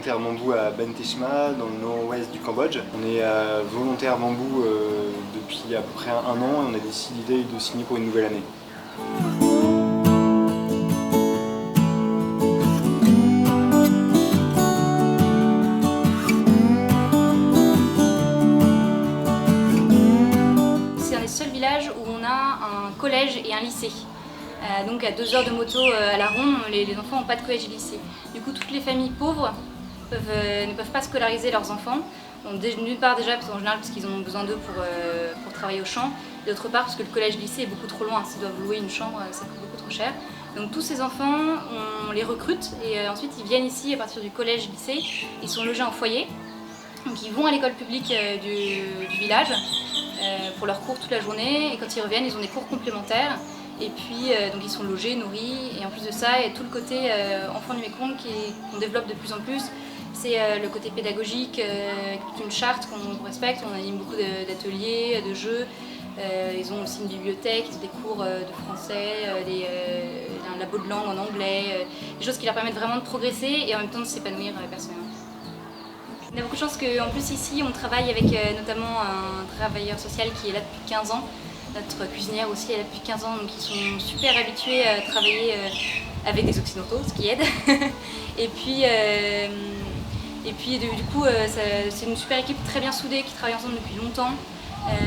volontaire bambou à Ban Teshma, dans le nord-ouest du Cambodge. On est volontaire bambou depuis à peu près un an et on a décidé de signer pour une nouvelle année. C'est un des seuls villages où on a un collège et un lycée. Donc à 2 heures de moto à la ronde, les enfants n'ont pas de collège et lycée. Du coup, toutes les familles pauvres ne peuvent pas scolariser leurs enfants. D'une part déjà, parce qu'en général, parce qu'ils ont besoin d'eux pour travailler au champ. Et d'autre part, parce que le collège-lycée est beaucoup trop loin. S'ils doivent louer une chambre, ça coûte beaucoup trop cher. Donc tous ces enfants, on les recrute et ensuite ils viennent ici à partir du collège-lycée. Ils sont logés en foyer. Donc ils vont à l'école publique du village pour leurs cours toute la journée. Et quand ils reviennent, ils ont des cours complémentaires. Et puis donc ils sont logés, nourris, et en plus de ça, il y a tout le côté enfant du Mékong qu'on développe de plus en plus. C'est le côté pédagogique, avec toute une charte qu'on respecte. On anime beaucoup d'ateliers, de jeux. Ils ont aussi une bibliothèque, ils ont des cours de français, un labo de langue en anglais, des choses qui leur permettent vraiment de progresser et en même temps de s'épanouir personnellement. On a beaucoup de chance qu'en plus ici on travaille avec notamment un travailleur social qui est là depuis 15 ans. Notre cuisinière aussi elle est là depuis 15 ans, donc ils sont super habitués à travailler avec des occidentaux, ce qui aide. et puis du coup c'est une super équipe très bien soudée qui travaille ensemble depuis longtemps.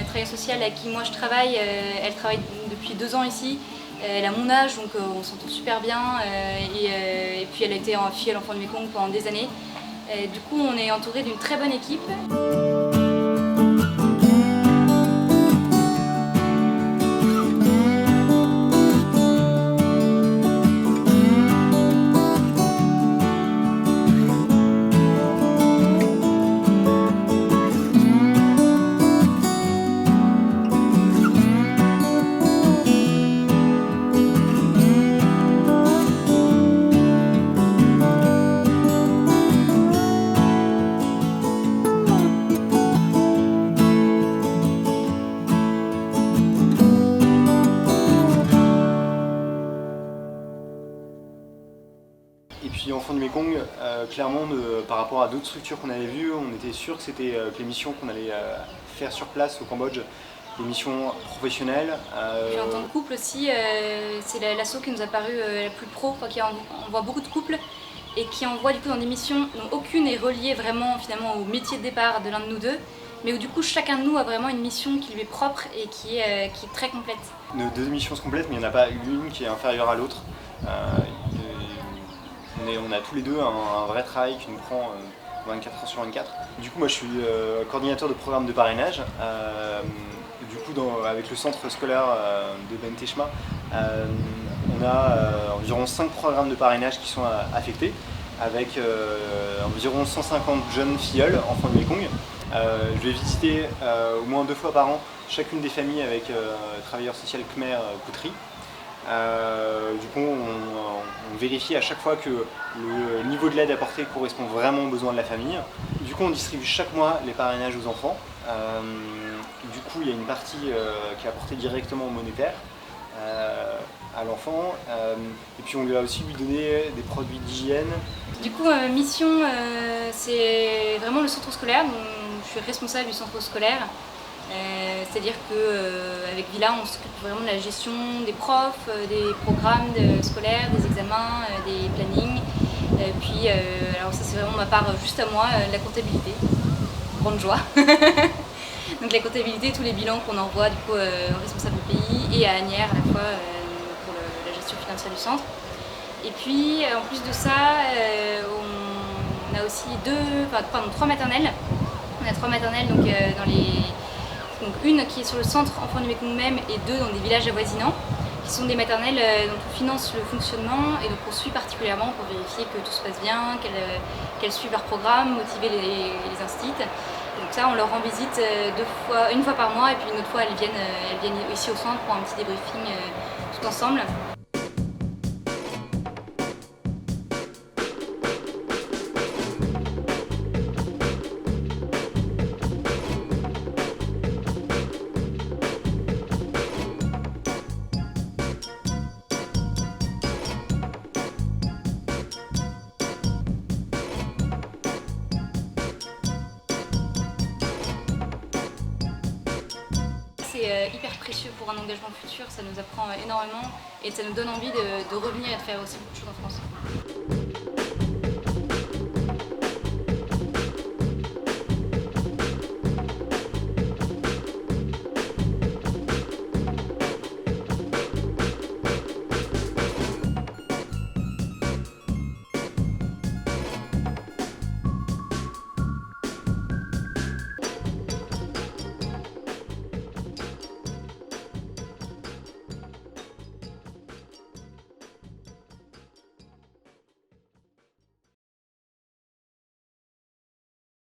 Travailleur social avec qui moi je travaille, elle travaille depuis 2 ans ici. Elle a mon âge donc on s'entend super bien et puis elle a été fille à l'enfant du Mékong pendant des années. Du coup on est entouré d'une très bonne équipe. Et puis Enfants du Mékong, clairement, par rapport à d'autres structures qu'on avait vues, on était sûr que c'était que les missions qu'on allait faire sur place au Cambodge, des missions professionnelles. Puis en tant que couple aussi, c'est l'asso qui nous a paru la plus pro, qui envoie beaucoup de couples et qui envoie du coup dans des missions dont aucune est reliée vraiment finalement au métier de départ de l'un de nous deux, mais où du coup chacun de nous a vraiment une mission qui lui est propre et qui est très complète. Nos 2 missions se complètent, mais il n'y en a pas une qui est inférieure à l'autre. On a tous les deux un vrai travail qui nous prend 24 heures sur 24. Du coup, moi je suis coordinateur de programme de parrainage. Du coup, avec le centre scolaire de Ban Teshma, on a environ 5 programmes de parrainage qui sont affectés, avec environ 150 jeunes filleuls, enfants du Mékong. Je vais visiter au moins 2 fois par an chacune des familles avec travailleur social khmer Poutri. Du coup, on vérifie à chaque fois que le niveau de l'aide apportée correspond vraiment aux besoins de la famille. Du coup, on distribue chaque mois les parrainages aux enfants. Du coup, il y a une partie qui est apportée directement au monétaire à l'enfant. Et puis, on va aussi lui donner des produits d'hygiène. Du coup, ma mission, c'est vraiment le centre scolaire. Donc, je suis responsable du centre scolaire. C'est-à-dire qu'avec Villa, on s'occupe vraiment de la gestion des profs, des programmes scolaires, des examens, des plannings. Puis, alors ça c'est vraiment ma part juste à moi, la comptabilité. Grande joie. Donc la comptabilité, tous les bilans qu'on envoie du coup au responsable du pays et à Agnières à la fois pour la gestion financière du centre. Et puis en plus de ça, on a aussi 3 maternelles. On a 3 maternelles donc donc une qui est sur le centre Enfants du Mékong même et 2 dans des villages avoisinants, qui sont des maternelles dont on finance le fonctionnement et donc on suit particulièrement pour vérifier que tout se passe bien, qu'elles suivent leur programme, motiver les instits. Donc ça on leur rend visite une fois par mois et puis une autre fois elles viennent ici au centre pour un petit débriefing tout ensemble. c'est hyper précieux pour un engagement futur, ça nous apprend énormément et ça nous donne envie de revenir et de faire aussi beaucoup de choses en France.